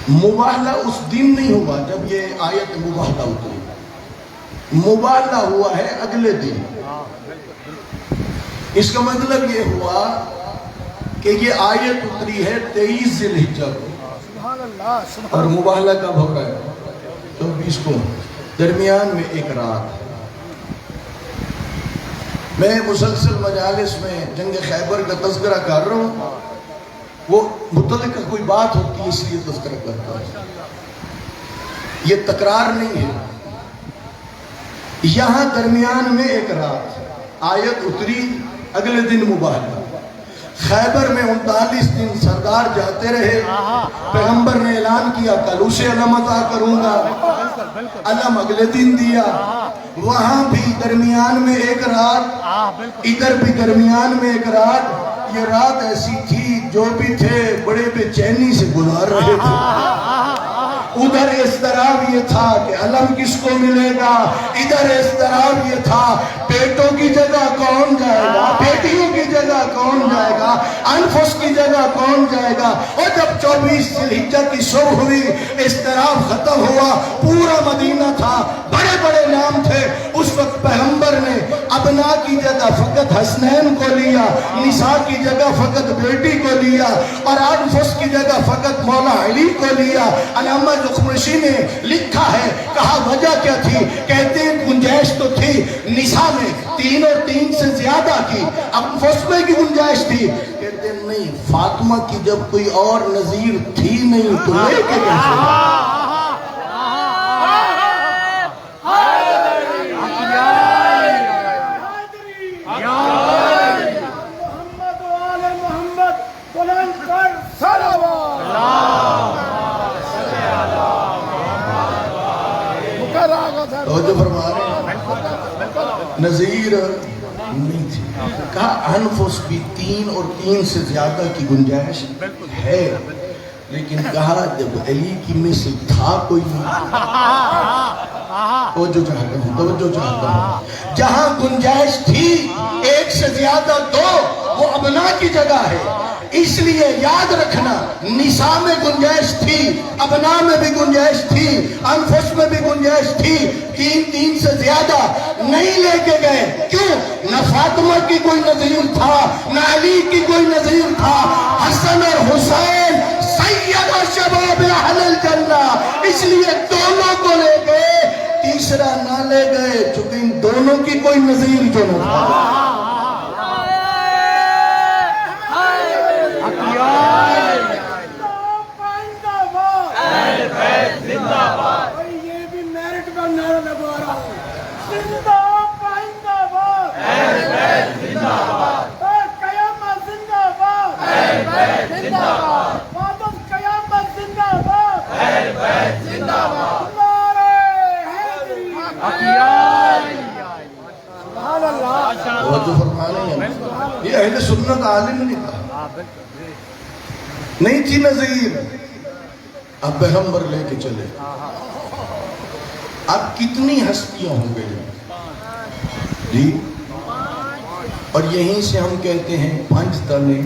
مباہلہ اس دن نہیں ہوا جب یہ آیت مباہلہ اتری، مباہلہ ہوا ہے اگلے دن۔ اس کا مطلب یہ ہوا کہ یہ آیت اتری ہے 23 ذی الحجہ کو، اور مباہلہ کب ہو رہا ہے؟ 24 کو، درمیان میں ایک رات۔ میں مسلسل مجالس میں جنگ خیبر کا تذکرہ کر رہا ہوں، وہ متعلق کوئی بات ہوتی ہے اس لیے تذکرہ کرتا ہوں، یہ تکرار نہیں ہے۔ یہاں درمیان میں ایک رات آیت اتری، اگلے دن مباہلہ۔ خیبر میں 39 دن سردار جاتے رہے، پیغمبر نے اعلان کیا کل اسے علم عطا کروں گا، علم اگلے دن دیا۔ وہاں بھی درمیان میں ایک رات، ادھر بھی درمیان میں ایک رات۔ یہ رات ایسی تھی جو بھی تھے بڑے بے چینی سے گزار رہے تھے۔ ادھر اضطراب یہ تھا کہ علم کس کو ملے گا، ادھر اضطراب یہ تھا بیٹوں کی جگہ کون جائے گا، بیٹیوں کی جگہ کون جائے گا، انفس کی جگہ کون جائے گا۔ اور جب 24 ذی الحجہ کی صبح ہوئی، اضطراب ختم ہوا، پورا مدینہ تھا، بڑے بڑے نام تھے۔ اس وقت پیغمبر نے ابنا کی جگہ فقط حسنین کو لیا، نساء کی جگہ فقط بیٹی کو لیا، اور انفس کی جگہ فقط مولا علی کو لیا۔ علامہ زخمشی نے لکھا ہے، کہا وجہ کیا تھی؟ کہتے ہیں گنجائش تو تھی نساء میں 3 اور 3 سے زیادہ کی، انفس میں کی گنجائش تھی۔ کہتے ہیں نہیں، فاطمہ کی جب کوئی اور نظیر تھی نہیں تو لے کے کیسے؟ توجہ فرما رہے ہیں، نظیر نہیں تھی۔ کہا انفس بھی 3 اور 3 سے زیادہ کی گنجائش ہے، لیکن کہا جب علی کی مثل تھا کوئی نہیں۔ توجہ چاہتا ہوں، توجہ چاہتا ہوں، جہاں گنجائش تھی 1 سے زیادہ 2، وہ ابنا کی جگہ ہے۔ اس لیے یاد رکھنا، نساء میں گنجائش تھی، ابنا میں بھی گنجائش تھی، انفس میں بھی گنجائش تھی، 3 سے زیادہ نہیں لے کے گئے۔ کیوں؟ نہ فاطمہ کی کوئی نظیر تھا، نہ علی کی کوئی نظیر تھا۔ حسن اور حسین سید شباب اہل الجنہ، اس لیے دونوں کو لے گئے، تیسرا نہ لے گئے، چونکہ ان دونوں کی کوئی نظیر جو نہ تھا۔ یہ اہل سنت عالم نے کہا، نہیں تھی نظیر، اب پیغمبر لے کے چلے۔ اب کتنی ہستیاں ہو گئی جی، اور یہیں سے ہم کہتے ہیں 5 تنے